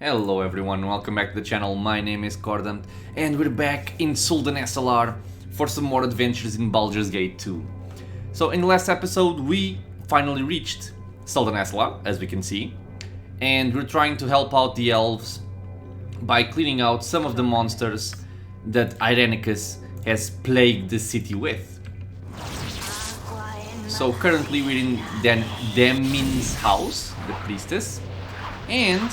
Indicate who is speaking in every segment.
Speaker 1: Hello everyone, welcome back to the channel. My name is Cordant and we're back in Suldanesselar for some more adventures in Baldur's Gate 2. So in the last episode we finally reached Suldanesselar, as we can see, and we're trying to help out the elves by cleaning out some of the monsters that Irenicus has plagued the city with. So currently we're in Demin's house, the priestess, and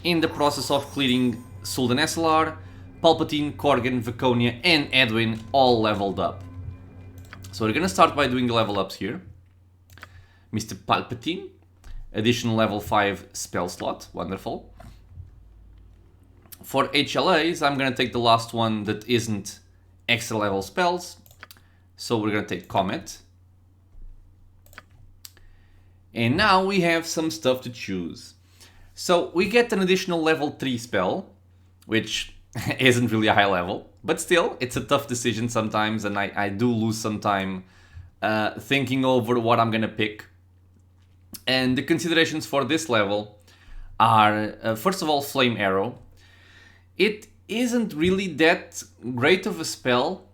Speaker 1: in the process of clearing Suldanesselar, Palpatine, Corgan, Viconia and Edwin all leveled up. So we're gonna start by doing the level ups here. Mr. Palpatine, additional level 5 spell slot, wonderful. For HLAs, I'm gonna take the last one that isn't extra level spells. So we're gonna take Comet. And now we have some stuff to choose. So we get an additional level 3 spell, which isn't really a high level, but still, it's a tough decision sometimes, and I do lose some time thinking over what I'm gonna pick. And the considerations for this level are, first of all, Flame Arrow. It isn't really that great of a spell,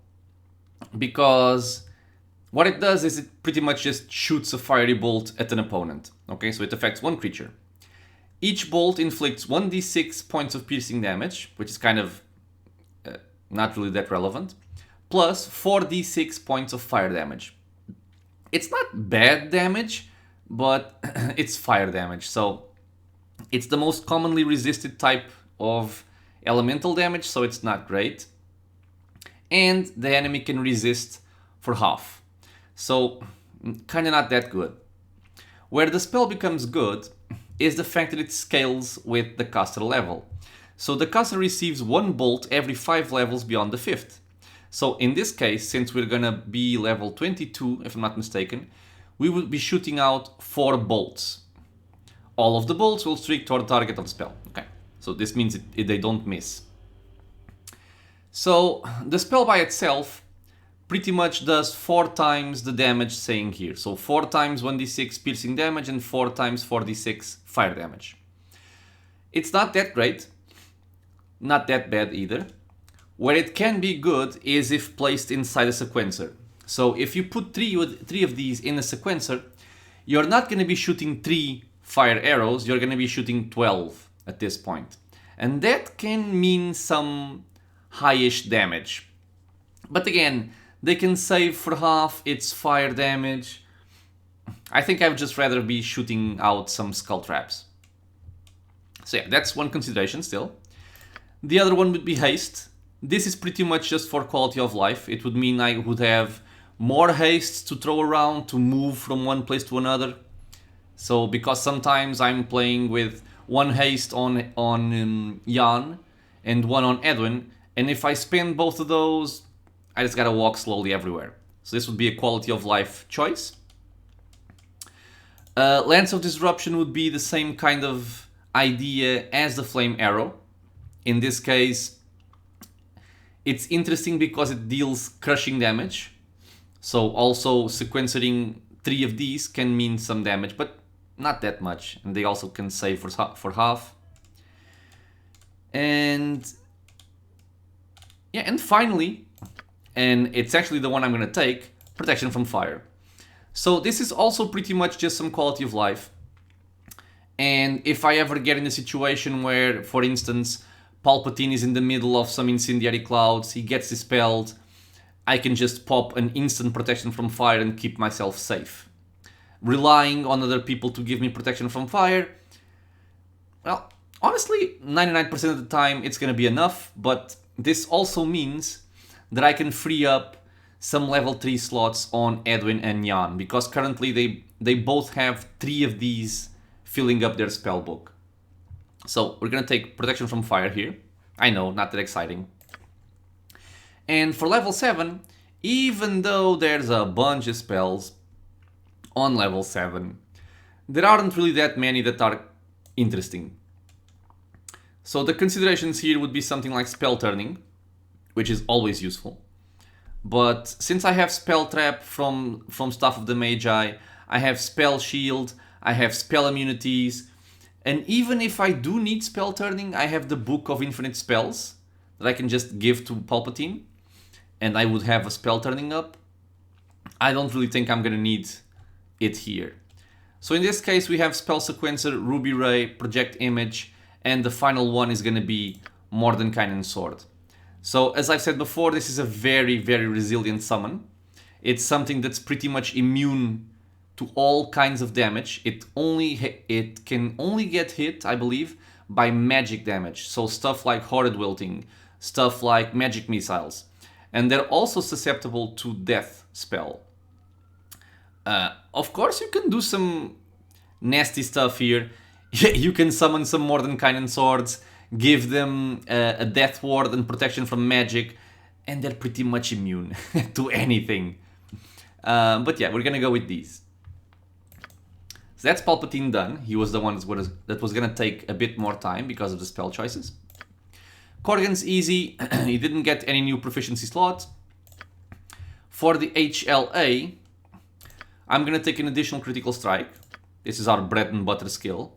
Speaker 1: because what it does is it pretty much just shoots a fiery bolt at an opponent. Okay, so it affects one creature. Each bolt inflicts 1d6 points of piercing damage, which is kind of not really that relevant, plus 4d6 points of fire damage. It's not bad damage, but it's fire damage, so it's the most commonly resisted type of elemental damage, so it's not great. And the enemy can resist for half, so kind of not that good. Where the spell becomes good is the fact that it scales with the caster level. So the caster receives one bolt every 5 levels beyond the 5th. So in this case, since we're gonna be level 22, if I'm not mistaken, we will be shooting out 4 bolts. All of the bolts will streak toward the target of the spell. Okay, so this means they don't miss. So the spell by itself pretty much does 4 times the damage saying here. So 4 times 1d6 piercing damage and 4 times 4d6 fire damage. It's not that great, not that bad either. Where it can be good is if placed inside a sequencer. So if you put 3 of these in a sequencer, you're not going to be shooting 3 fire arrows, you're going to be shooting 12 at this point. And that can mean some high-ish damage. But again, they can save for half its fire damage. I think I would just rather be shooting out some skull traps. So yeah, that's one consideration still. The other one would be Haste. This is pretty much just for quality of life. It would mean I would have more hastes to throw around to move from one place to another. So because sometimes I'm playing with one haste on Jan and one on Edwin, and if I spend both of those, I just gotta walk slowly everywhere. So this would be a quality of life choice. Lance of Disruption would be the same kind of idea as the Flame Arrow. In this case, it's interesting because it deals crushing damage. So also sequencing 3 of these can mean some damage, but not that much. And they also can save for half. And yeah, and finally, and it's actually the one I'm going to take, Protection from Fire. So this is also pretty much just some quality of life. And if I ever get in a situation where, for instance, Palpatine is in the middle of some incendiary clouds, he gets dispelled, I can just pop an instant protection from fire and keep myself safe. Relying on other people to give me protection from fire, well, honestly, 99% of the time it's going to be enough, but this also means that I can free up some level 3 slots on Edwin and Jan, because currently they both have 3 of these filling up their spell book. So we're gonna take Protection from Fire here. I know, not that exciting. And for level 7, even though there's a bunch of spells on level 7, there aren't really that many that are interesting. So the considerations here would be something like Spell Turning, which is always useful. But since I have Spell Trap from Staff of the Magi, I have Spell Shield, I have Spell Immunities, And even if I do need spell turning, I have the Book of Infinite Spells that I can just give to Palpatine, and I would have a spell turning up. I don't really think I'm gonna need it here. So in this case, we have Spell Sequencer, Ruby Ray, Project Image, and the final one is gonna be Mordenkainen and Sword. So as I've said before, this is a very, very resilient summon. It's something that's pretty much immune to all kinds of damage. It can only get hit, I believe, by magic damage. So stuff like Horrid Wilting, stuff like magic missiles. And they're also susceptible to death spell. Of course, you can do some nasty stuff here. You can summon some Mordenkainen swords, give them a death ward and protection from magic, and they're pretty much immune to anything. But yeah, we're gonna go with these. So that's Palpatine done. He was the one that was gonna take a bit more time because of the spell choices. Korgan's easy. He didn't get any new proficiency slots. For the HLA, I'm gonna take an additional critical strike. This is our bread and butter skill.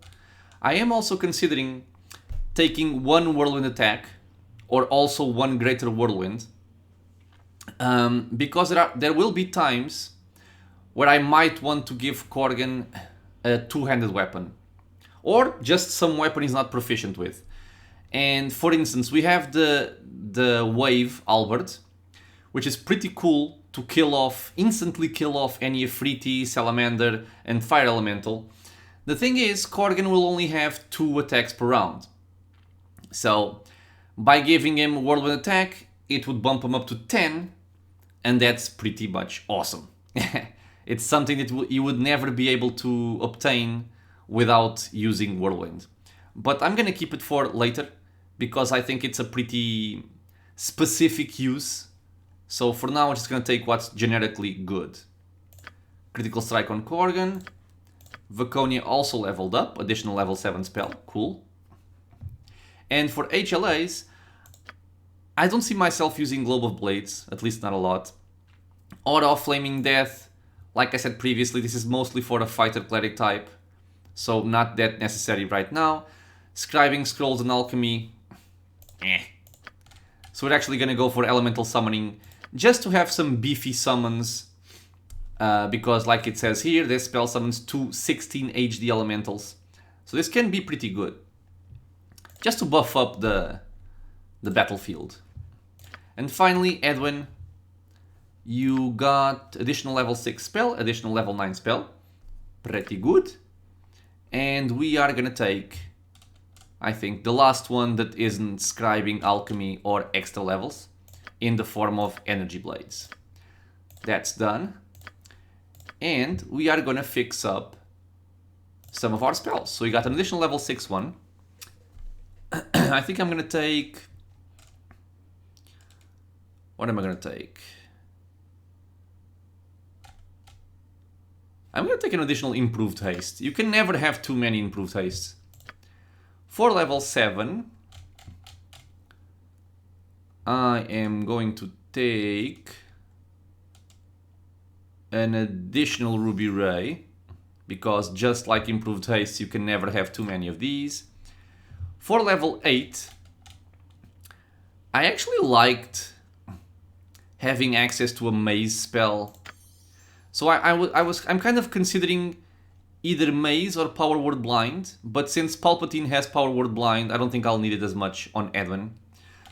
Speaker 1: I am also considering taking one whirlwind attack or also one greater whirlwind, because there will be times where I might want to give Korgan a two-handed weapon, or just some weapon he's not proficient with. And for instance, we have the Wave Albert, which is pretty cool to instantly kill off any Ifriti, Salamander, and Fire Elemental. The thing is, Korgan will only have 2 attacks per round. So, by giving him Whirlwind Attack, it would bump him up to 10, and that's pretty much awesome. It's something that you would never be able to obtain without using Whirlwind. But I'm gonna keep it for later, because I think it's a pretty specific use. So for now, I'm just gonna take what's generically good. Critical Strike on Korgan. Vaconia also leveled up, additional level 7 spell, cool. And for HLAs, I don't see myself using Globe of Blades, at least not a lot. Aura of Flaming Death, like I said previously, this is mostly for a fighter cleric type, so not that necessary right now. Scribing Scrolls and Alchemy, So we're actually gonna go for Elemental Summoning, just to have some beefy summons, because like it says here, this spell summons 2 16 HD elementals. So this can be pretty good, just to buff up the battlefield. And finally, Edwin, you got additional level 6 spell, additional level 9 spell. Pretty good. And we are gonna take, I think, the last one that isn't scribing, alchemy, or extra levels, in the form of energy blades. That's done. And we are gonna fix up some of our spells. So we got an additional level 6 one. I think I'm gonna take... What am I gonna take? I'm gonna take an additional improved haste. You can never have too many improved hastes. For level 7, I am going to take an additional Ruby Ray, because just like improved haste, you can never have too many of these. For level 8, I actually liked having access to a maze spell. So I'm kind of considering either Maze or Power Word Blind, but since Palpatine has Power Word Blind, I don't think I'll need it as much on Edwin.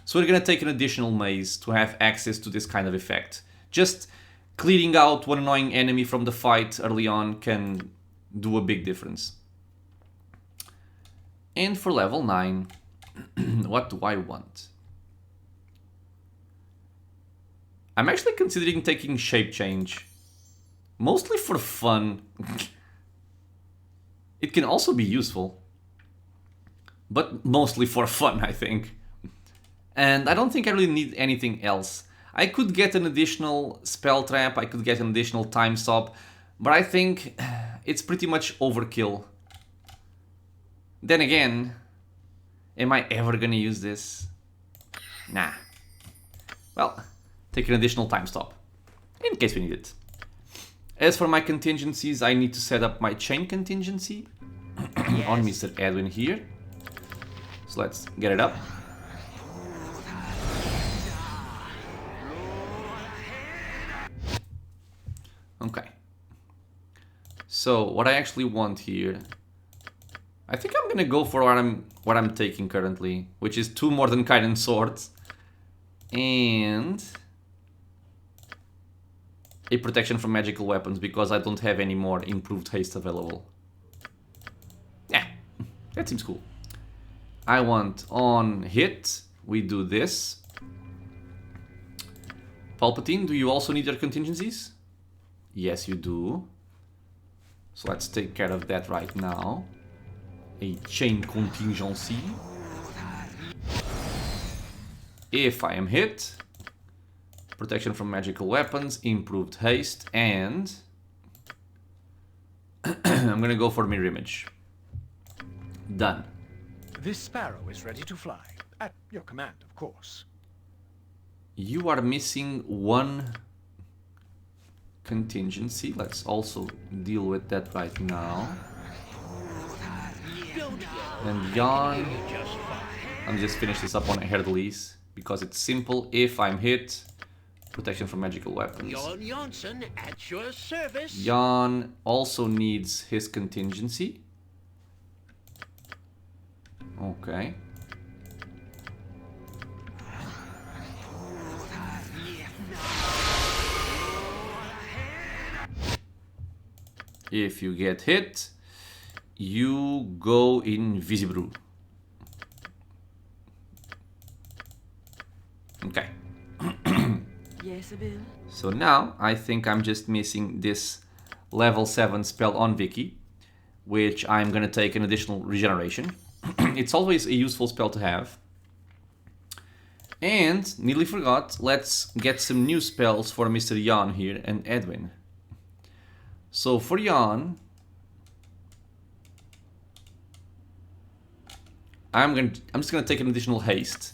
Speaker 1: So we're gonna take an additional Maze to have access to this kind of effect. Just clearing out one annoying enemy from the fight early on can do a big difference. And for level 9, what do I want? I'm actually considering taking Shape Change. Mostly for fun. It can also be useful, but mostly for fun, I think. And I don't think I really need anything else. I could get an additional spell trap, I could get an additional time stop, but I think it's pretty much overkill. Then again, am I ever gonna use this? Nah. Well, take an additional time stop, in case we need it. As for my contingencies, I need to set up my chain contingency. on Mr. Edwin here. So let's get it up. Okay. So what I actually want here, I think I'm gonna go for what I'm taking currently, which is 2 Mordenkainen swords and a protection from magical weapons, because I don't have any more improved haste available. Yeah, that seems cool. I want on hit, we do this. Palpatine, do you also need your contingencies? Yes, you do. So let's take care of that right now. A chain contingency. If I am hit, protection from magical weapons, improved haste, and I'm gonna go for mirror image. Done.
Speaker 2: This sparrow is ready to fly. At your command, of course.
Speaker 1: You are missing 1 contingency. Let's also deal with that right now. And Jon, I'm just finish this up on Herdelis because it's simple. If I'm hit, protection from magical weapons.
Speaker 3: Jon Jonsson at your service.
Speaker 1: Jon also needs his contingency. Okay. If you get hit, you go invisible. Okay.
Speaker 4: Yes, Bill.
Speaker 1: So now I think I'm just missing this level 7 spell on Vicky, which I'm gonna take an additional regeneration. It's always a useful spell to have. And, nearly forgot, let's get some new spells for Mr. Jon here and Edwin. So for Jon, I'm just gonna take an additional haste.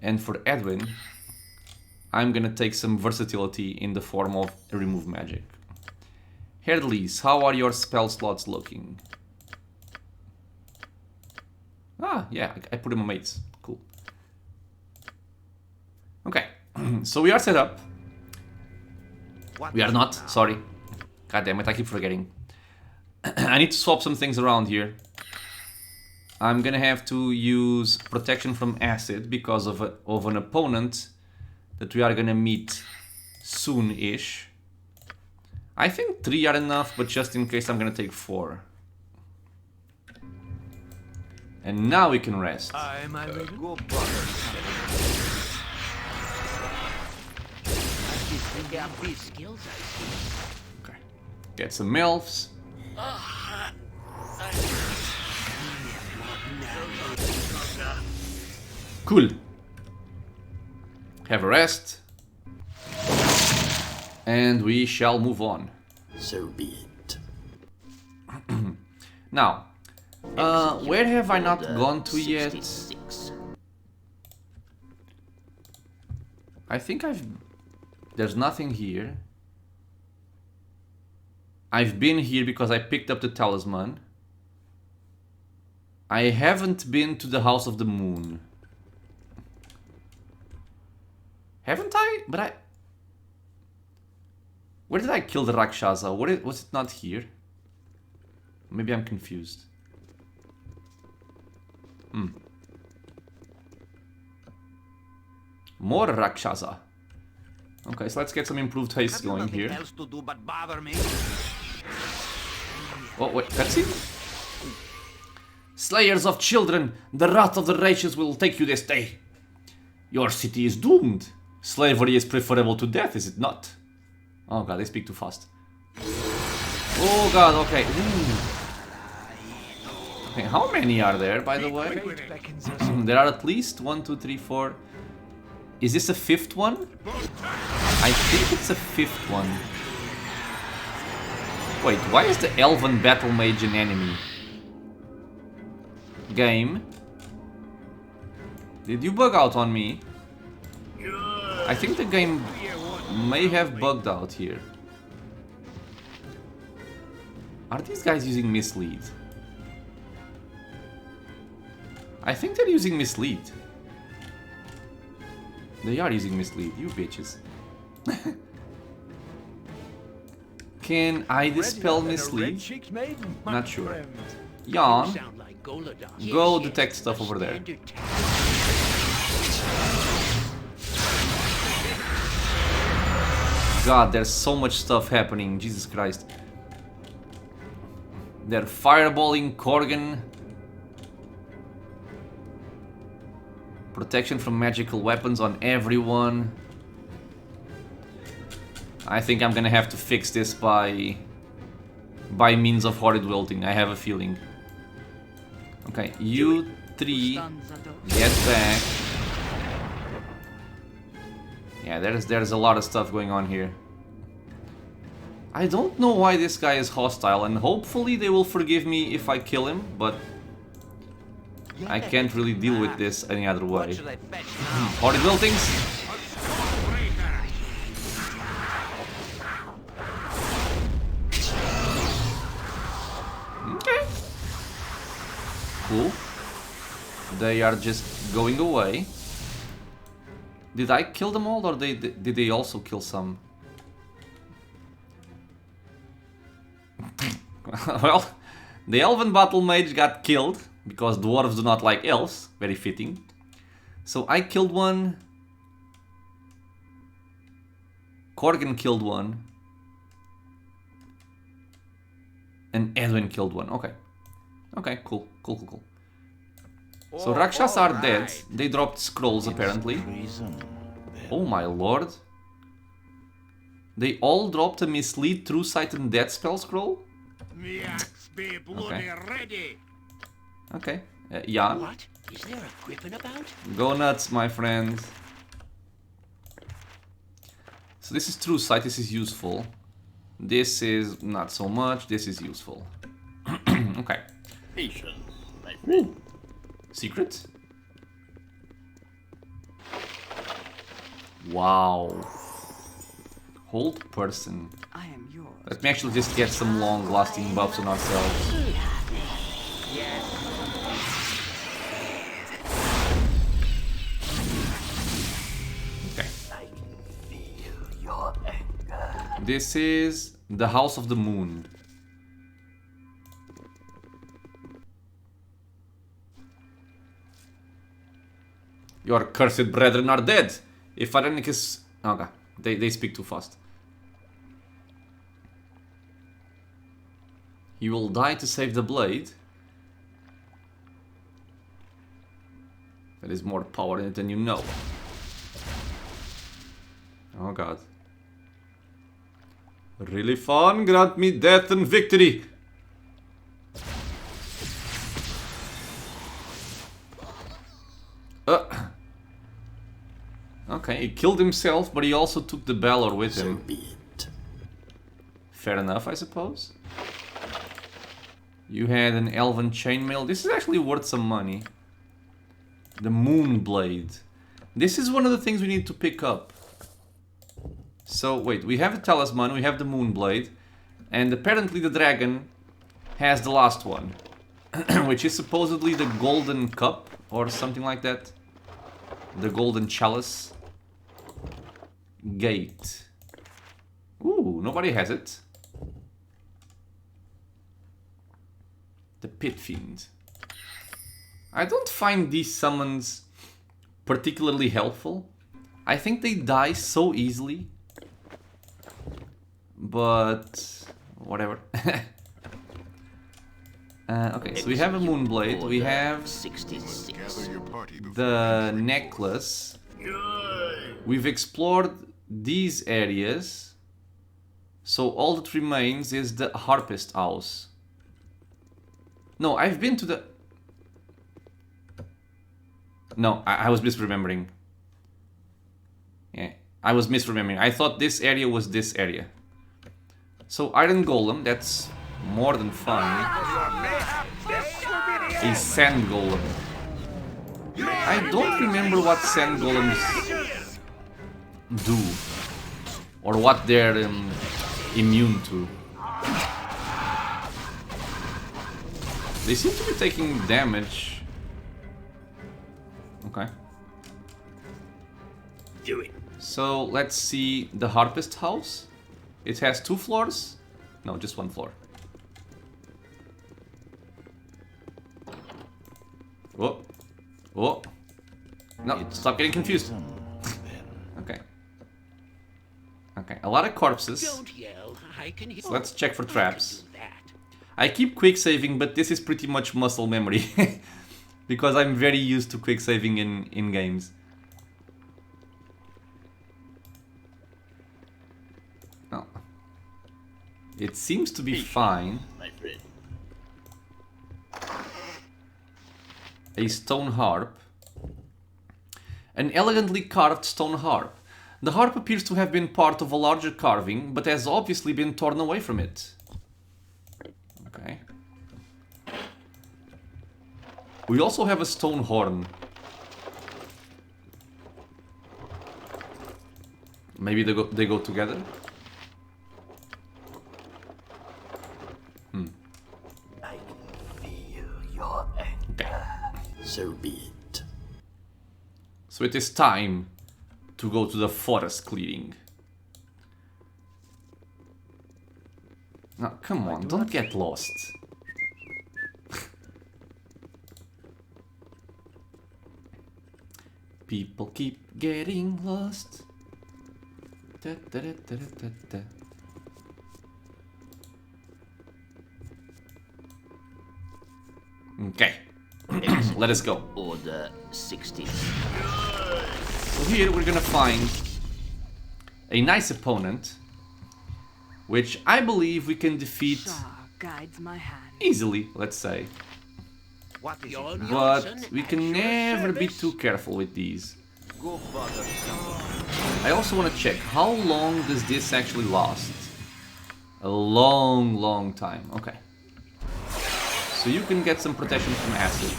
Speaker 1: And for Edwin, I'm gonna take some versatility in the form of remove magic. Herdelis, how are your spell slots looking? Ah, yeah, I put him on mates. Cool. Okay, so we are set up. We are not, sorry. God damn it, I keep forgetting. I need to swap some things around here. I'm gonna have to use protection from acid because of an opponent that we are gonna meet soon-ish. I think 3 are enough, but just in case I'm gonna take 4. And now we can rest.
Speaker 2: My raven.
Speaker 1: Okay. Get some MILFs. Cool. Have a rest. And we shall move on.
Speaker 3: So be it.
Speaker 1: Now, where have I not gone to yet? I think there's nothing here. I've been here because I picked up the talisman. I haven't been to the House of the Moon. Haven't I? But where did I kill the Rakshasa? Was it not here? Maybe I'm confused. More Rakshasa. Okay, so let's get some improved haste going here.
Speaker 3: Else to do but bother me.
Speaker 1: Oh, wait, cutscene? Slayers of children, the wrath of the righteous will take you this day. Your city is doomed. Slavery is preferable to death, is it not? Oh god, they speak too fast. Oh god, okay. Okay, how many are there, by the way? There are at least 1, 2, 3, 4. Is this a 5th one? I think it's a 5th one. Wait, why is the Elven Battle Mage an enemy? Game? Did you bug out on me? I think the game may have bugged out here. Are these guys using mislead? I think they're using mislead. They are using mislead, you bitches. Can I dispel mislead? Not sure. Jan, go detect stuff over there. God, there's so much stuff happening, Jesus Christ. They're fireballing Korgan. Protection from magical weapons on everyone. I think I'm gonna have to fix this by means of horrid wilting, I have a feeling. Okay, you three get back. Yeah, there's a lot of stuff going on here. I don't know why this guy is hostile, and hopefully they will forgive me if I kill him, but I can't really deal with this any other way. Horrid wiltings. Okay. Cool. They are just going away. Did I kill them all, or did they also kill some? Well, the elven battle mage got killed, because dwarves do not like elves. Very fitting. So I killed one. Korgan killed one. And Edwin killed one. Okay. Okay, cool. Cool, cool, cool. So Rakshas are dead. They dropped scrolls apparently. Oh my lord. They all dropped a mislead, true sight, and death spell scroll? Okay. Okay. Jan.
Speaker 3: What? Is there a griffin about?
Speaker 1: Go nuts, my friend. So this is true sight, this is useful. This is not so much, this is useful. Okay.
Speaker 3: Patience, my
Speaker 1: friend. Secret? Wow. Hold person.
Speaker 4: I am yours.
Speaker 1: Let me actually just get some long-lasting buffs on ourselves. Okay.
Speaker 3: feel your anger.
Speaker 1: This is the House of the Moon. Your cursed brethren are dead. If Irenicus... Okay, they speak too fast. You will die to save the blade. There is more power in it than you know. Oh god. Rillifane, grant me death and victory! Okay, he killed himself, but he also took the Baldur with him.
Speaker 3: So be it.
Speaker 1: Fair enough, I suppose. You had an elven chainmail. This is actually worth some money. The Moon Blade. This is one of the things we need to pick up. So, wait, we have a talisman, we have the Moon Blade, and apparently the dragon has the last one. Which is supposedly the Golden Cup, or something like that. The Golden Chalice. Gate. Ooh, nobody has it. The Pit Fiend. I don't find these summons particularly helpful. I think they die so easily. But... whatever. Okay, so we have a Moonblade, we have
Speaker 3: 66.
Speaker 1: the necklace. We've explored these areas. So all that remains is the Harpist House. No, I've been to the... No, I was misremembering. Yeah, I was misremembering. I thought this area was this area. So Iron Golem, that's more than fine. A Sand Golem. I don't remember what Sand Golems do. Or what they're immune to. They seem to be taking damage. Okay.
Speaker 3: Do it.
Speaker 1: So let's see the Harpist house. It has 2 floors? No, just 1 floor. Oh. Oh. No, stop getting confused. Okay. Okay, a lot of corpses.
Speaker 3: Don't yell. I can hear.
Speaker 1: So let's check for traps.
Speaker 3: Do that.
Speaker 1: I keep quick saving, but this is pretty much muscle memory. Because I'm very used to quick saving in games. Oh. It seems to be fine.
Speaker 3: My friend.
Speaker 1: A stone harp. An elegantly carved stone harp. The harp appears to have been part of a larger carving, but has obviously been torn away from it. Okay. We also have a stone horn. Maybe they go together?
Speaker 3: I can feel your anger.
Speaker 1: Okay.
Speaker 3: So be it.
Speaker 1: So it is time to go to the forest clearing. Now, come on, don't get lost. People keep getting lost. Da, da, da, da, da, da. Okay, let us go.
Speaker 3: Order 60.
Speaker 1: So here we're gonna find a nice opponent, which I believe we can defeat
Speaker 4: Shah guides my hand.
Speaker 1: easily, let's say.
Speaker 2: What is
Speaker 3: Your
Speaker 2: it now?
Speaker 1: But
Speaker 3: Johnson
Speaker 1: we
Speaker 3: at
Speaker 1: can
Speaker 3: your
Speaker 1: never be
Speaker 3: service.
Speaker 1: too careful with these.
Speaker 2: Go bother someone.
Speaker 1: I also want to check, how long does this actually last? A long time, okay. So you can get some protection from acid.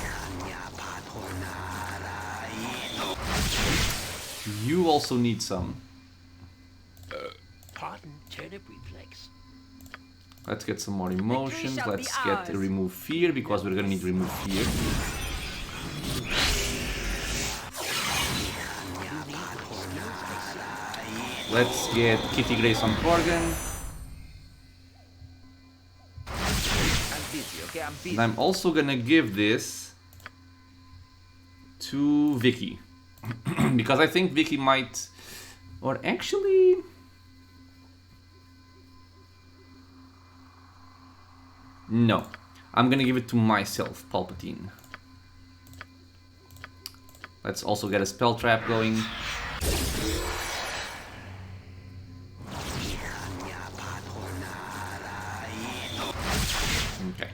Speaker 1: You also need some.
Speaker 3: Pardon, turnip reflex.
Speaker 1: Let's get some more emotions.
Speaker 4: shall be
Speaker 1: Let's get
Speaker 4: ours.
Speaker 1: a remove fear, because we're gonna need remove fear. Let's get Kitty Grace on Corgan.
Speaker 2: I'm busy, okay? I'm busy.
Speaker 1: And I'm also gonna give this to Vicky. Because I think Vicky might... Or actually... No. I'm gonna give it to myself, Palpatine. Let's also get a spell trap going. Okay.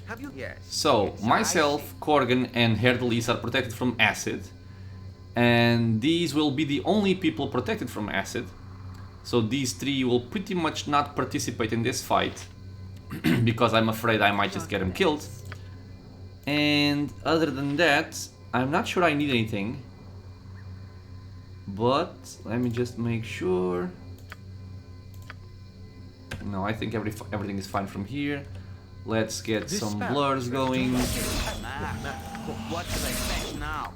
Speaker 2: Have you? Yes.
Speaker 1: So,
Speaker 2: Yes,
Speaker 1: myself, Corgan, and Herdelis are protected from acid. And these will be the only people protected from acid. So these 3 will pretty much not participate in this fight. Because I'm afraid I might just get them killed. And other than that, I'm not sure I need anything. But, let me just make sure. No, I think everything is fine from here. Let's get
Speaker 2: This
Speaker 1: some
Speaker 2: spell
Speaker 1: blurs
Speaker 2: is
Speaker 1: going.
Speaker 2: What should I fetch now?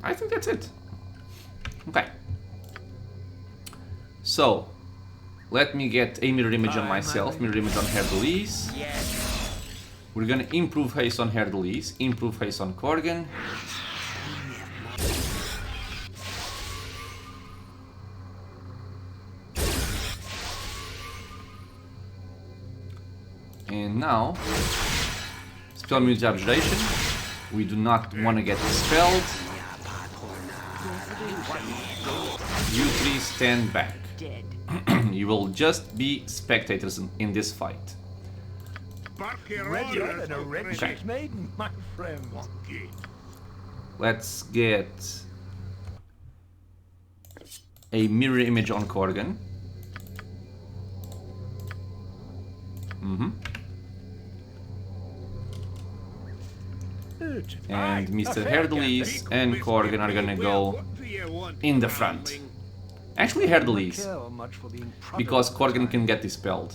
Speaker 1: I think that's it. Okay. So, let me get a mirror image on myself, mirror image on Herdelis.
Speaker 2: Yes.
Speaker 1: We're gonna improve haste on Herdelis, improve haste on Corgan. And now, spell immunity abjuration. We do not want to get expelled. You 3 stand back.
Speaker 4: Dead.
Speaker 1: You will just be spectators in this fight.
Speaker 2: Readier than a red-cheeked maiden, my friend.
Speaker 1: Let's get a mirror image on Corgan. And Mr. Herdelis and Corgan are gonna go in the front. Actually, Herdelis,
Speaker 2: Kill much for being
Speaker 1: because
Speaker 2: prodigal
Speaker 1: Korgan
Speaker 2: at
Speaker 1: can get dispelled.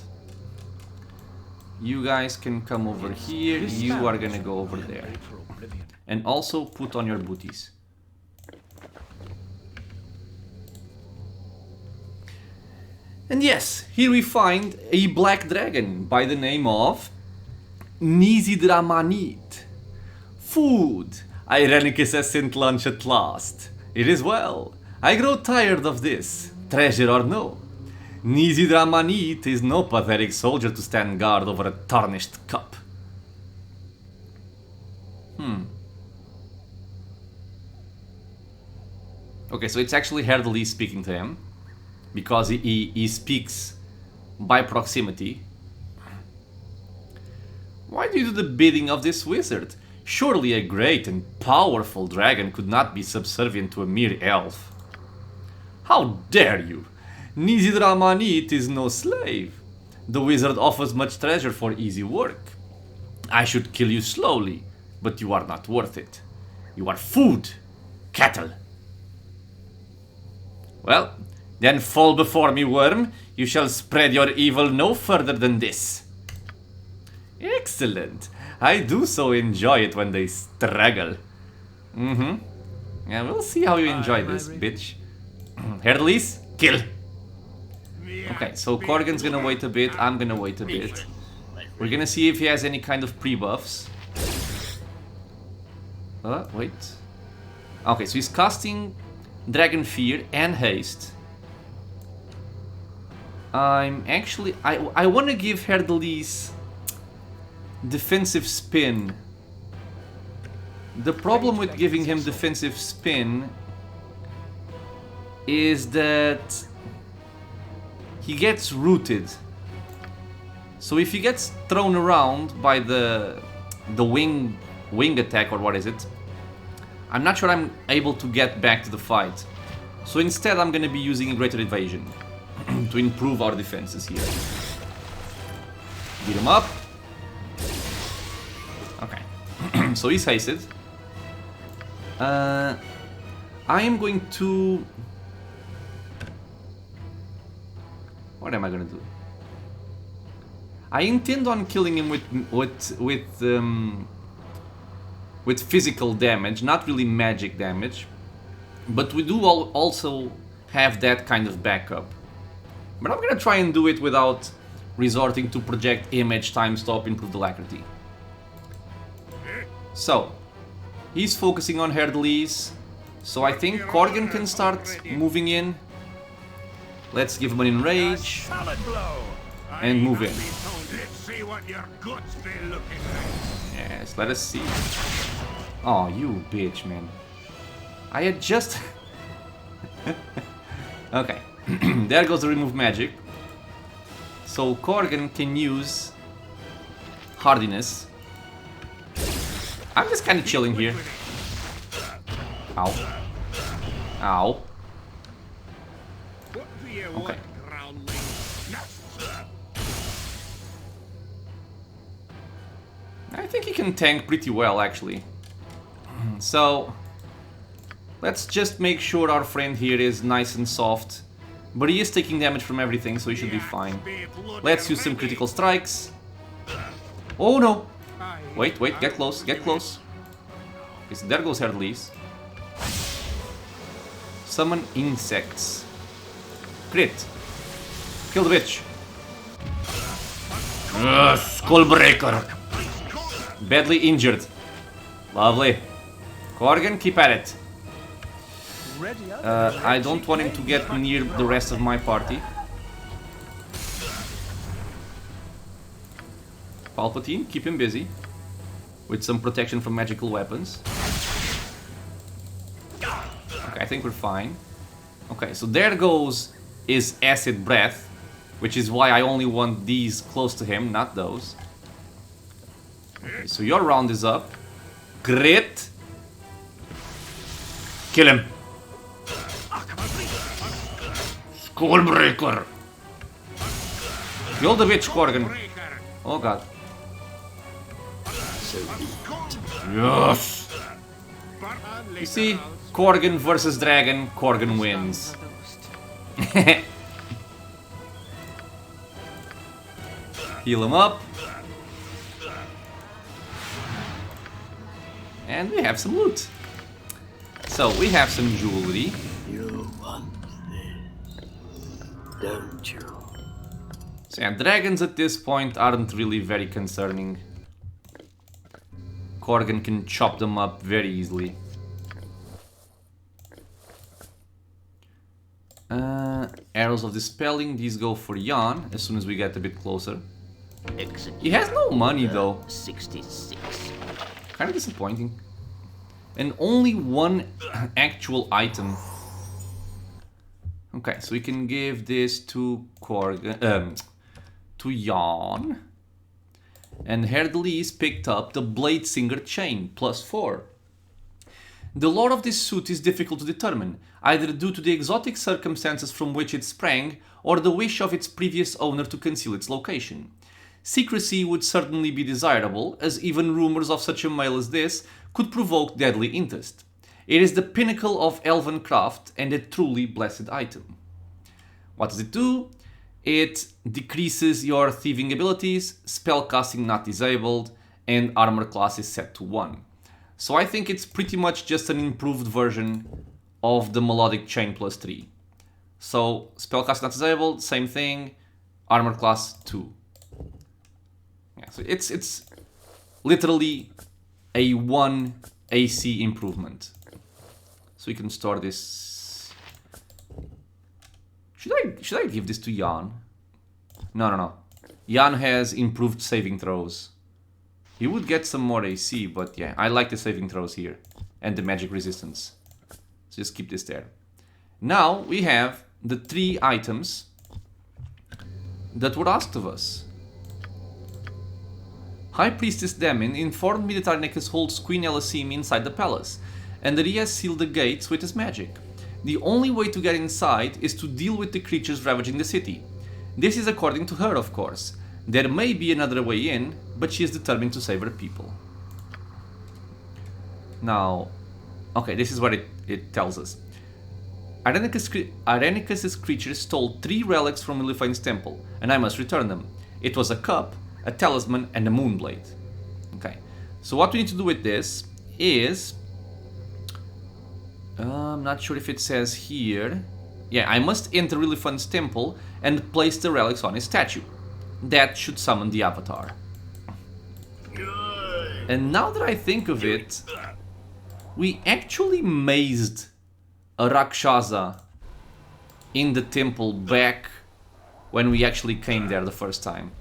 Speaker 1: You guys can come over here, you are gonna go over there.
Speaker 2: times. For oblivion.
Speaker 1: And also put on your booties. And yes, here we find a black dragon by the name of Nizidramanii'yt. Food! Irenicus has sent lunch at last. It is well. I grow tired of this, treasure or no. Nizidramanii'yt is no pathetic soldier to stand guard over a tarnished cup. Okay, so it's actually Herdelis speaking to him, because he speaks by proximity. Why do you do the bidding of this wizard? Surely a great and powerful dragon could not be subservient to a mere elf. How dare you! Nizidramanii'yt is no slave. The wizard offers much treasure for easy work. I should kill you slowly, but you are not worth it. You are food, cattle. Well, then fall before me, worm. You shall spread your evil no further than this. Excellent. I do so enjoy it when they struggle. Yeah, we'll see how you enjoy this, bitch. Herdelis, kill. Okay, so Korgan's gonna wait a bit, I'm gonna wait a bit. We're gonna see if he has any kind of pre-buffs. Wait. Okay, so he's casting Dragon Fear and Haste. I want to give Herdelis defensive spin. The problem with giving him defensive spin is that he gets rooted. So if he gets thrown around by the wing attack, or what is it, I'm not sure I'm able to get back to the fight. So instead I'm gonna be using a Greater Evasion to improve our defenses here. Beat him up. Okay. So he's hasted. I am going to... What am I gonna do? I intend on killing him with physical damage, not really magic damage, but we do also have that kind of backup. But I'm gonna try and do it without resorting to project image time stop, improve alacrity. So he's focusing on Herdelis, so I think Korgan can start moving in. Let's give him an enrage and move in. Yes, let us see. Oh, you bitch, man. I had just... Okay. There goes the remove magic. So Korgan can use hardiness. I'm just kind of chilling here. Ow. Ow. Okay. I think he can tank pretty well, actually. So let's just make sure our friend here is nice and soft. But he is taking damage from everything, so he should be fine. Let's use some critical strikes. Oh no! Wait, get close, get close. Okay, so there goes Herdelis. Summon insects. Crit. Kill the bitch. Skullbreaker. Badly injured. Lovely. Korgan, keep at it. I don't want him to get near the rest of my party. Palpatine, keep him busy with some protection from magical weapons. Okay, I think we're fine. Okay, so there goes his acid breath, which is why I only want these close to him, not those. Okay, so your round is up. Crit. Kill him. Skullbreaker. Kill the bitch, Korgan. Oh god. Yes. You see, Korgan versus Dragon, Korgan wins. Heal him up. And we have some loot. So we have some jewelry.
Speaker 3: You want this, don't you?
Speaker 1: So yeah, dragons at this point aren't really very concerning. Korgan can chop them up very easily. Arrows of Dispelling, these go for Jan as soon as we get a bit closer.
Speaker 3: Execute.
Speaker 1: He has no money though.
Speaker 3: 66.
Speaker 1: Kind of disappointing. And only one actual item. Okay, so we can give this to Korgan, to Jan. And Herdelis picked up the Blade Singer chain, +4. The lore of this suit is difficult to determine, either due to the exotic circumstances from which it sprang, or the wish of its previous owner to conceal its location. Secrecy would certainly be desirable, as even rumors of such a mail as this could provoke deadly interest. It is the pinnacle of elven craft and a truly blessed item. What does it do? It decreases your thieving abilities, spellcasting not disabled, and armor class is set to 1. So I think it's pretty much just an improved version of the melodic chain +3. So spellcasting not disabled, same thing, armor class 2. Yeah, so it's literally a 1 AC improvement. So we can store this. Should I give this to Jan? No. Jan has improved saving throws. He would get some more AC, but yeah, I like the saving throws here. And the magic resistance. So just keep this there. Now we have the 3 items that were asked of us. High Priestess Damin informed me that Irenicus holds Queen Elasim inside the palace, and that he has sealed the gates with his magic. The only way to get inside is to deal with the creatures ravaging the city. This is according to her, of course. There may be another way in, but she is determined to save her people. Now, okay, this is what it tells us. Irenicus's creatures stole 3 relics from Rilifane's temple, and I must return them. It was a cup, a talisman, and a moonblade. Okay, so what we need to do with this is... I'm not sure if it says here... Yeah, I must enter Rilifane's temple and place the relics on his statue. That should summon the Avatar. And now that I think of it, we actually mazed a Rakshasa in the temple back when we actually came there the first time.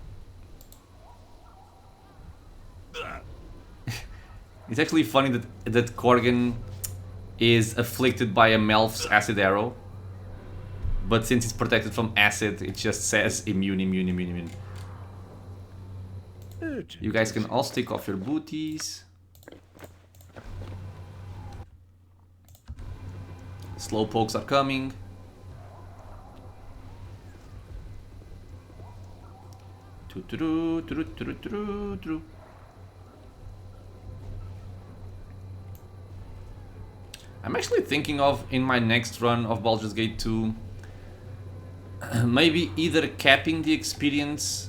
Speaker 1: It's actually funny that Korgan is afflicted by a Melf's acid arrow. But since it's protected from acid, it just says immune. You guys can all take off your booties. Slowpokes are coming. I'm actually thinking of, in my next run of Baldur's Gate 2, maybe either capping the experience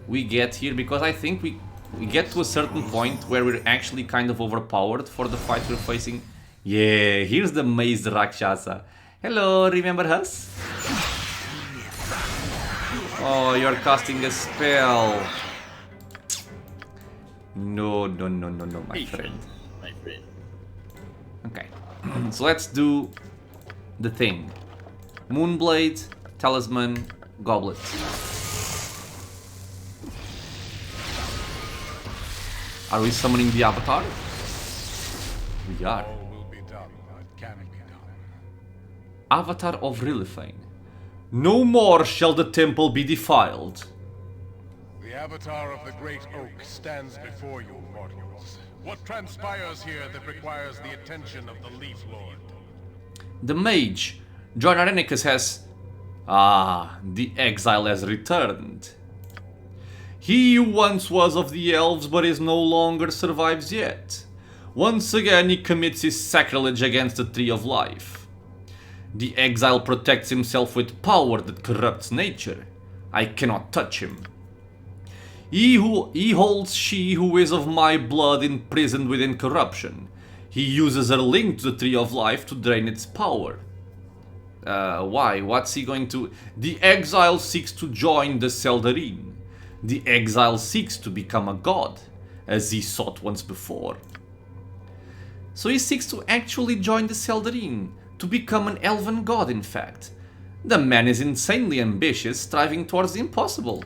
Speaker 1: we get here, because I think we get to a certain point where we're actually kind of overpowered for the fight we're facing. Yeah, here's the mazed Rakshasa. Hello, remember us? Oh, you're casting a spell. No, my friend. Okay, so let's do the thing. Moonblade, Talisman, Goblet. Are we summoning the Avatar? We are.
Speaker 2: All will be done that can be done.
Speaker 1: Avatar of Rillifane. No more shall the temple be defiled.
Speaker 2: The Avatar of the Great Oak stands before you, mortals. What transpires here that requires the attention of the Leaf Lord?
Speaker 1: The mage, Jon Irenicus has... Ah, the exile has returned. He who once was of the elves but is no longer survives yet. Once again he commits his sacrilege against the Tree of Life. The exile protects himself with power that corrupts nature. I cannot touch him. He holds she who is of my blood imprisoned within corruption. He uses her link to the Tree of Life to drain its power. Why? What's he going to... The exile seeks to join the Seldarine. The exile seeks to become a god, as he sought once before. So he seeks to actually join the Seldarine, to become an elven god in fact. The man is insanely ambitious, striving towards the impossible.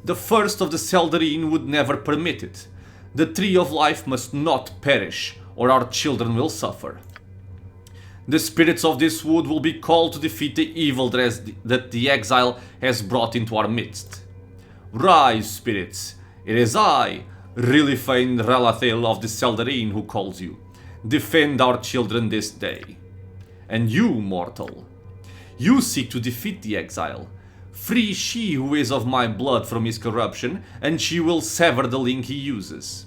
Speaker 1: The first of the Seldarine would never permit it. The Tree of Life must not perish, or our children will suffer. The spirits of this wood will be called to defeat the evil that the exile has brought into our midst. Rise, spirits. It is I, Rillifane Relathil of the Seldarine, who calls you. Defend our children this day. And you, mortal. You seek to defeat the exile. Free she who is of my blood from his corruption, and she will sever the link he uses.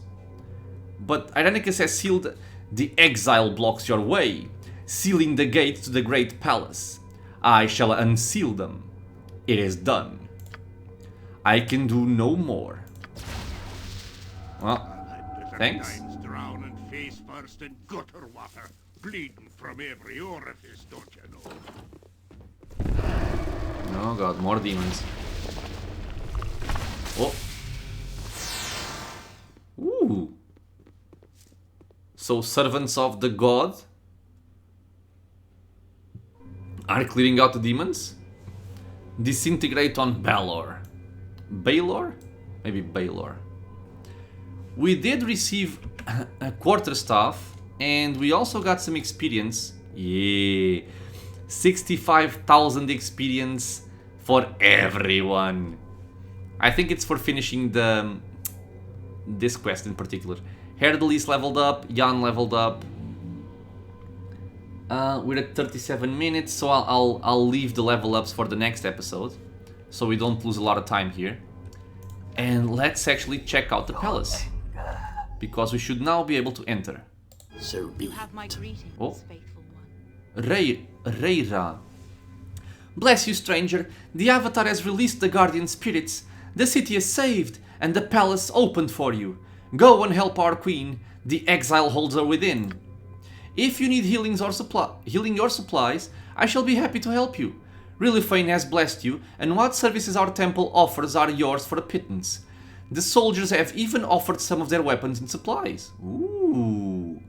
Speaker 1: But Irenicus has sealed... The exile blocks your way, sealing the gates to the great palace. I shall unseal them. It is done. I can do no more. Well, thanks.
Speaker 2: Drown and face first in gutter water, bleeding from every orifice, don't you know?
Speaker 1: Oh god, more demons. Oh. Ooh. So servants of the god are clearing out the demons? Disintegrate on Baldur. Baldur? Maybe Baldur. We did receive a quarterstaff, and we also got some experience. Yeah. 65,000 experience for everyone. I think it's for finishing this quest in particular. Herdely's leveled up, Jan leveled up. We're at 37 minutes, so I'll leave the level ups for the next episode, so we don't lose a lot of time here. And let's actually check out the palace, because we should now be able to enter.
Speaker 3: So be
Speaker 4: You have my greetings,
Speaker 1: Oh.
Speaker 4: faithful one.
Speaker 1: Reyra. Bless you, stranger. The Avatar has released the guardian spirits. The city is saved, and the palace opened for you. Go and help our queen. The exile holds her within. If you need healing your supplies, I shall be happy to help you. Rillifane has blessed you, and what services our temple offers are yours for a pittance. The soldiers have even offered some of their weapons and supplies. Ooh.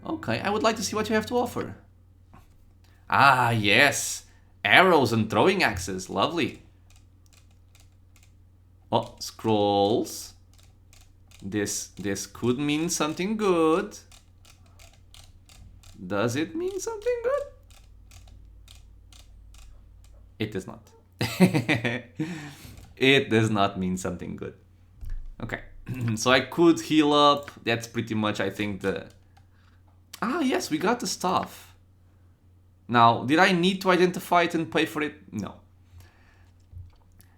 Speaker 1: Okay, I would like to see what you have to offer. Ah, yes. Arrows and throwing axes. Lovely. Oh, scrolls. This could mean something good. Does it mean something good? It does not. It does not mean something good. Okay. So I could heal up. That's pretty much, I think, the... Ah, yes, we got the staff. Now, did I need to identify it and pay for it? No.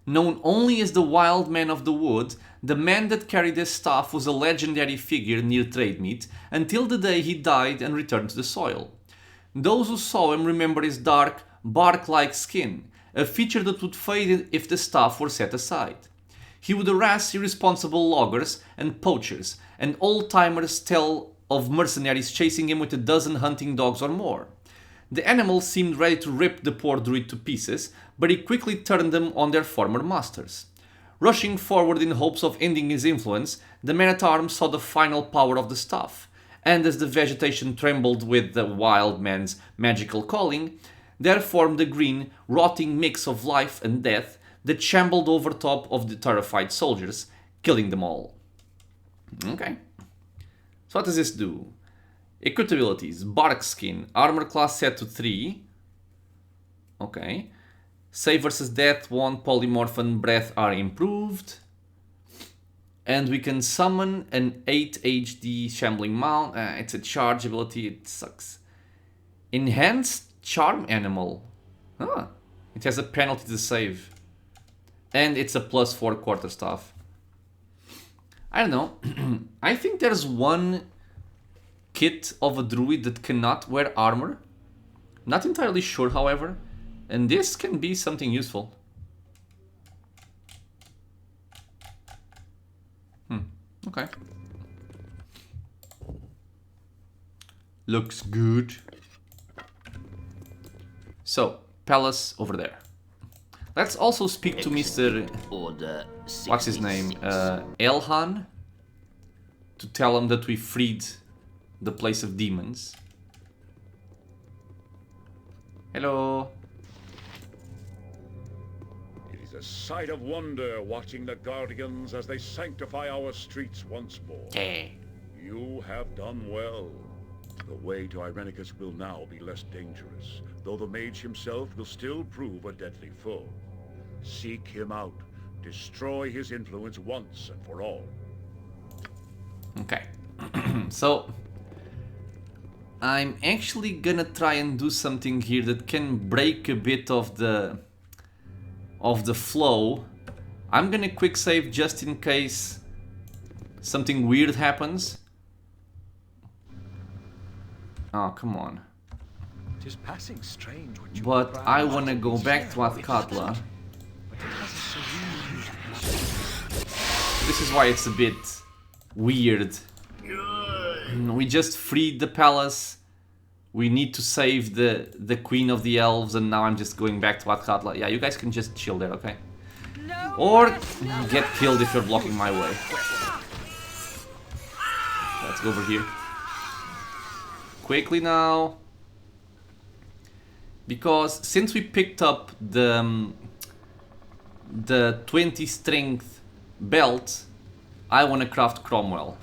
Speaker 1: Known only as the Wild Man of the Wood, the man that carried this staff was a legendary figure near Trademeet until the day he died and returned to the soil. Those who saw him remember his dark, bark-like skin, a feature that would fade if the staff were set aside. He would harass irresponsible loggers and poachers, and old-timers tell of mercenaries chasing him with a dozen hunting dogs or more. The animals seemed ready to rip the poor druid to pieces, but he quickly turned them on their former masters. Rushing forward in hopes of ending his influence, the man-at-arms saw the final power of the staff, and as the vegetation trembled with the wild man's magical calling, there formed a green, rotting mix of life and death that shambled over top of the terrified soldiers, killing them all. Okay. So what does this do? Equip abilities. Bark Skin. Armor class set to 3. Okay. Save versus Death, Wand, Polymorph and Breath are improved. And we can summon an 8 HD Shambling Mount. It's a charge ability, it sucks. Enhanced Charm Animal. Ah, it has a penalty to save. And it's a +4 quarterstaff. I don't know. I think there's one kit of a druid that cannot wear armor. Not entirely sure, however. And this can be something useful. Okay. Looks good. So, palace over there. Let's also speak to Mr.
Speaker 3: Order
Speaker 1: What's his name?
Speaker 3: 66.
Speaker 1: Elhan. To tell him that we freed the place of demons. Hello.
Speaker 5: It is a sight of wonder watching the Guardians as they sanctify our streets once more.
Speaker 1: Hey.
Speaker 5: You have done well. The way to Irenicus will now be less dangerous, though the mage himself will still prove a deadly foe. Seek him out. Destroy his influence once and for all.
Speaker 1: Okay. So I'm actually gonna try and do something here that can break a bit of the flow. I'm gonna quick save just in case something weird happens. Oh, come on.
Speaker 6: Tis passing strange what you
Speaker 1: But
Speaker 6: cry
Speaker 1: I
Speaker 6: out
Speaker 1: wanna go
Speaker 6: in
Speaker 1: back to
Speaker 6: share.
Speaker 1: Athkatla.
Speaker 6: But it has a serene
Speaker 1: This is why it's a bit weird. We just freed the palace. We need to save the queen of the elves, and now I'm just going back to Athkatla. Yeah, you guys can just chill there, okay?
Speaker 4: No
Speaker 1: Or
Speaker 4: mercy.
Speaker 1: get killed if you're blocking my way. Let's go over here. Quickly now. Because since we picked up the 20 strength belt, I want to craft Cromwell.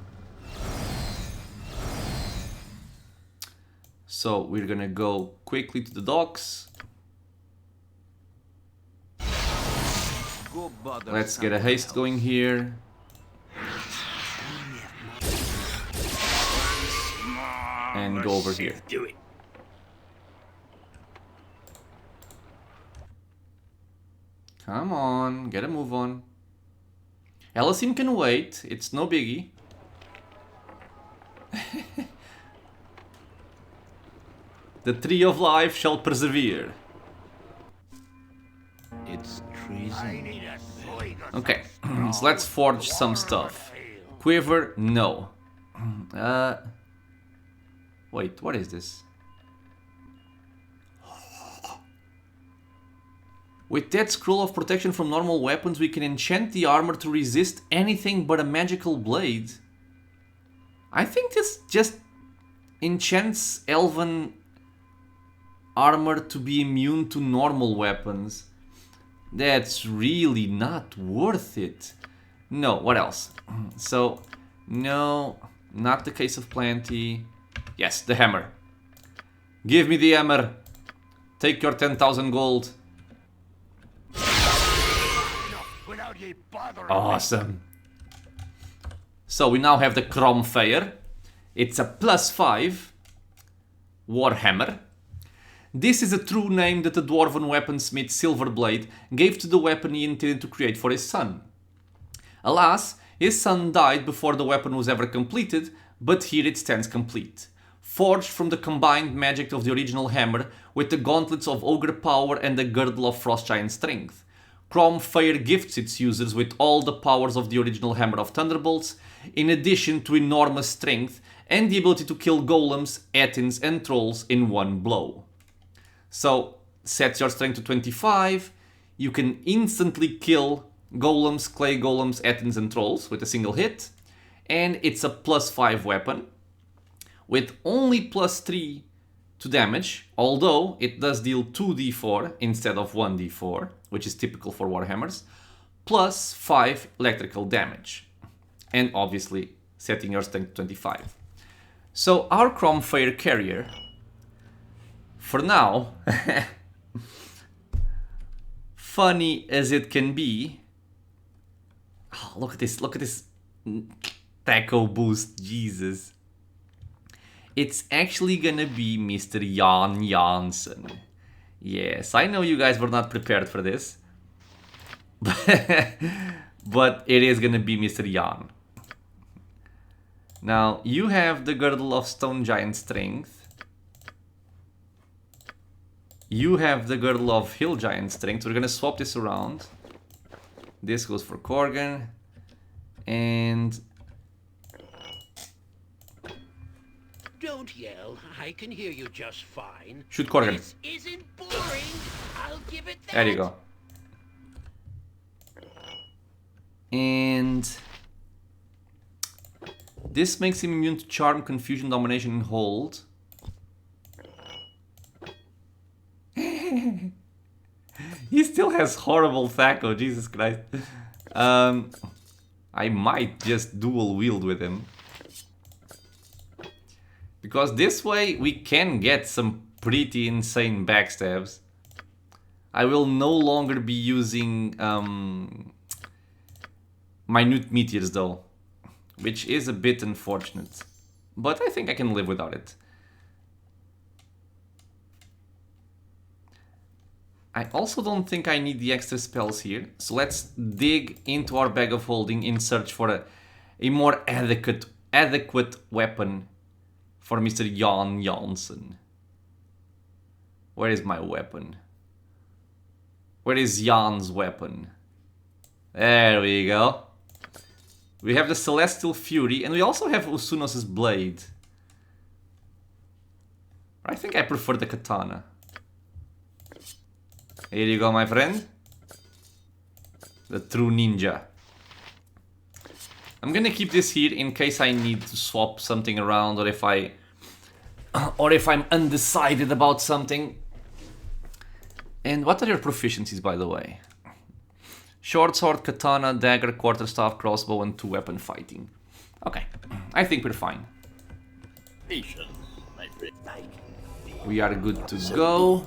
Speaker 1: So we're gonna go quickly to the docks.
Speaker 6: Go bother
Speaker 1: Let's get a
Speaker 6: someone
Speaker 1: haste
Speaker 6: else.
Speaker 1: going here. And go over here.
Speaker 3: Do it.
Speaker 1: Come on, get a move on. Elysim can wait, it's no biggie. The tree of life shall persevere.
Speaker 6: It's treason.
Speaker 1: Okay, so let's forge some stuff. Quiver, no. Wait, what is this? With that scroll of protection from normal weapons, we can enchant the armor to resist anything but a magical blade. I think this just enchants elven armor to be immune to normal weapons. That's really not worth it. No, what else? So, no, not the case of plenty. Yes, the hammer. Give me the hammer. Take your 10,000 gold. Awesome. So we now have the Cromfire. It's a +5 Warhammer. This is a true name that the dwarven weaponsmith Silverblade gave to the weapon he intended to create for his son. Alas, his son died before the weapon was ever completed, but here it stands complete. Forged from the combined magic of the original hammer with the gauntlets of ogre power and the girdle of frost giant strength. Cromfire gifts its users with all the powers of the original Hammer of Thunderbolts, in addition to enormous strength and the ability to kill golems, ettins and trolls in one blow. So, set your strength to 25, you can instantly kill golems, clay golems, ettins and trolls with a single hit, and it's a +5 weapon, with only +3 to damage, although it does deal 2d4 instead of 1d4, which is typical for Warhammers, +5 electrical damage. And obviously, setting your strength to 25. So our Cromfire carrier, for now, funny as it can be, oh, look at this taco boost, Jesus. It's actually gonna be Mr. Jan Jansen. Yes, I know you guys were not prepared for this. But it is gonna be Mr. Jan. Now, you have the Girdle of Stone Giant Strength. You have the Girdle of Hill Giant Strength. We're gonna swap this around. This goes for Korgan. And...
Speaker 3: Don't yell. I can hear you just fine.
Speaker 1: shoot Korgan.
Speaker 3: This isn't boring. I'll give it that.
Speaker 1: There you go. And... this makes him immune to Charm, Confusion, Domination, and Hold. He still has horrible Thaco, Jesus Christ. I might just dual wield with him. Because this way we can get some pretty insane backstabs. I will no longer be using minute meteors though, which is a bit unfortunate. But I think I can live without it. I also don't think I need the extra spells here, so let's dig into our bag of holding in search for a more adequate weapon for Mr. Jon Jansen. Where is my weapon? Where is Jan's weapon? There we go. We have the Celestial Fury, and we also have Usunos' Blade. I think I prefer the Katana. Here you go, my friend. The true ninja. I'm gonna keep this here in case I need to swap something around, or if I'm undecided about something. And what are your proficiencies, by the way? Short sword, katana, dagger, quarterstaff, crossbow, and 2-weapon fighting. Okay, I think we're fine.
Speaker 3: Patience, my friend.
Speaker 1: We are good to go.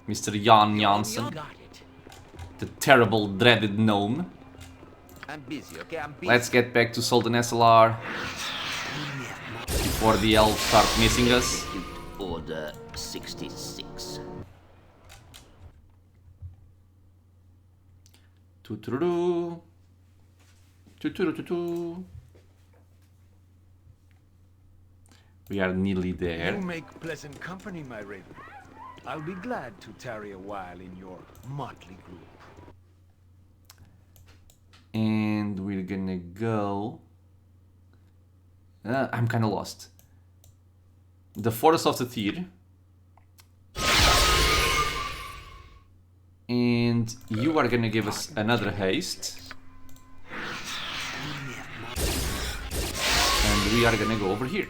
Speaker 1: Mr. Jon Jansen,
Speaker 3: Got it.
Speaker 1: the terrible, dreaded gnome.
Speaker 7: I'm busy, okay? I'm busy.
Speaker 1: Let's get back to Suldanesselar before the elves start missing us.
Speaker 3: Order 66.
Speaker 1: Toot-toot-toot. Toot-toot-toot-toot. We are nearly there.
Speaker 7: You make pleasant company, my raven. I'll be glad to tarry a while in your motley group.
Speaker 1: And we're gonna go... I'm kinda lost. The Forest of the Tyr. And you are gonna give us another haste. And we are gonna go over here.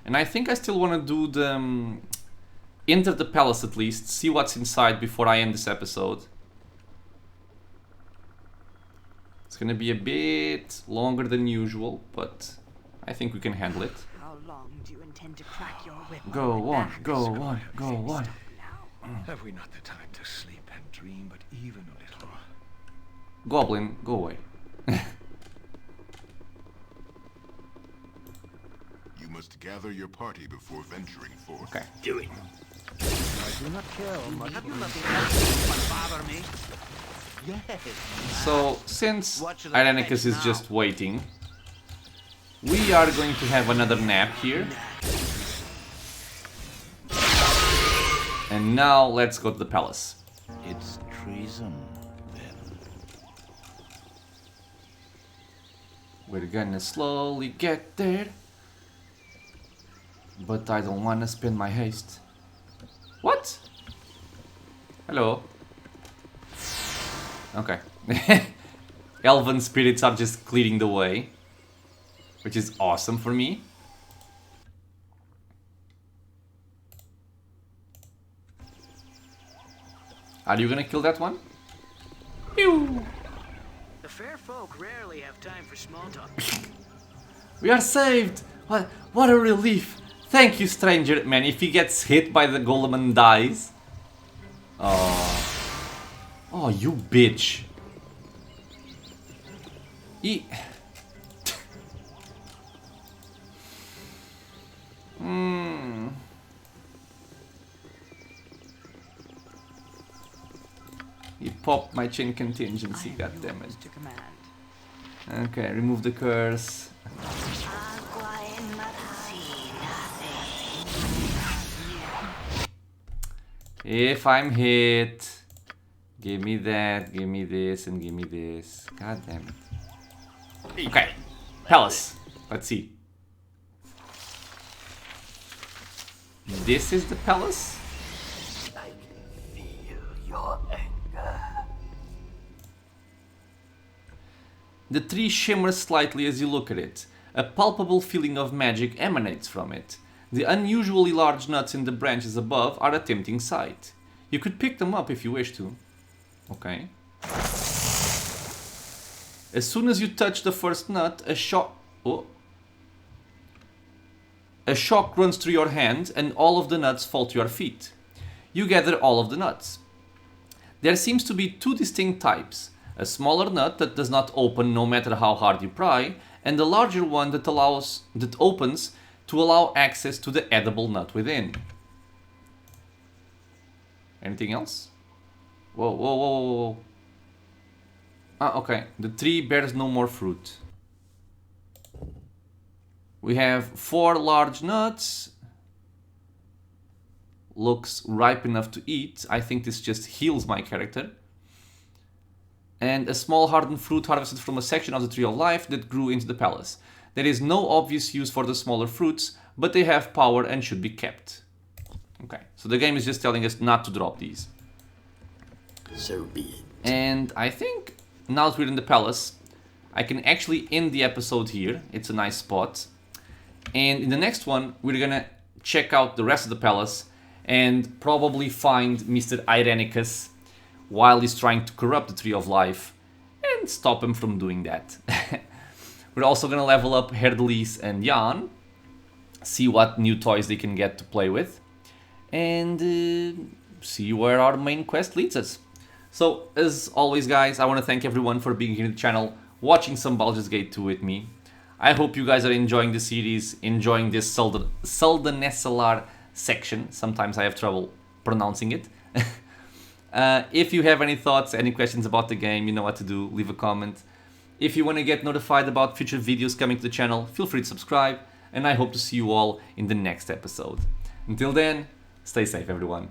Speaker 1: And I think I still want to do the... enter the palace at least, see what's inside before I end this episode. It's gonna be a bit longer than usual, but I think we can handle it.
Speaker 4: How long do you intend to crack your whip?
Speaker 1: Go on,
Speaker 4: back?
Speaker 1: go on, go on.
Speaker 7: Have we not the time to sleep and dream, but even a little?
Speaker 1: Goblin, go away.
Speaker 2: You must gather your party before venturing forth.
Speaker 1: Okay.
Speaker 3: Do it.
Speaker 7: I do not care much.
Speaker 3: Have you nothing else that bother me?
Speaker 7: Yes.
Speaker 1: So, since
Speaker 3: What should I
Speaker 1: Irenicus
Speaker 3: fetch
Speaker 1: is
Speaker 3: now?
Speaker 1: just waiting, we are going to have another nap here. And now, let's go to the palace.
Speaker 3: It's treason, then.
Speaker 1: We're gonna slowly get there. But I don't wanna spend my haste. What? Hello. Okay. Elven spirits are just clearing the way, which is awesome for me. Are you gonna kill that one? Pew!
Speaker 8: The fair folk rarely have time for small talk.
Speaker 1: We are saved! What a relief! Thank you, stranger. Man, if he gets hit by the golem and dies... Oh, you bitch. He popped my chain contingency, goddammit.
Speaker 4: To command.
Speaker 1: Okay, remove the curse.
Speaker 4: Agua in my
Speaker 1: If I'm hit, give me that, give me this, and give me this. God damn it. Okay, palace. Let's see. This is the palace?
Speaker 9: I can feel your anger.
Speaker 1: The tree shimmers slightly as you look at it. A palpable feeling of magic emanates from it. The unusually large nuts in the branches above are a tempting sight. You could pick them up if you wish to. Okay. As soon as you touch the first nut, a shock runs through your hand and all of the nuts fall to your feet. You gather all of the nuts. There seems to be two distinct types. A smaller nut that does not open no matter how hard you pry, and a larger one that opens to allow access to the edible nut within. Anything else? Whoa, whoa, whoa, whoa, whoa. Ah, okay. The tree bears no more fruit. We have 4 large nuts. Looks ripe enough to eat. I think this just heals my character. And a small hardened fruit harvested from a section of the Tree of Life that grew into the palace. There is no obvious use for the smaller fruits, but they have power and should be kept. Okay, so the game is just telling us not to drop these.
Speaker 9: So be it.
Speaker 1: And I think now that we're in the palace, I can actually end the episode here. It's a nice spot. And in the next one, we're gonna check out the rest of the palace and probably find Mr. Irenicus while he's trying to corrupt the Tree of Life and stop him from doing that. We're also gonna level up Herdelis and Jan, see what new toys they can get to play with, and see where our main quest leads us. So, as always guys, I want to thank everyone for being here in the channel, watching some Baldur's Gate 2 with me. I hope you guys are enjoying the series, enjoying this Suldanesselar section. Sometimes I have trouble pronouncing it. If you have any thoughts, any questions about the game, you know what to do, leave a comment. If you want to get notified about future videos coming to the channel, feel free to subscribe, and I hope to see you all in the next episode. Until then, stay safe everyone.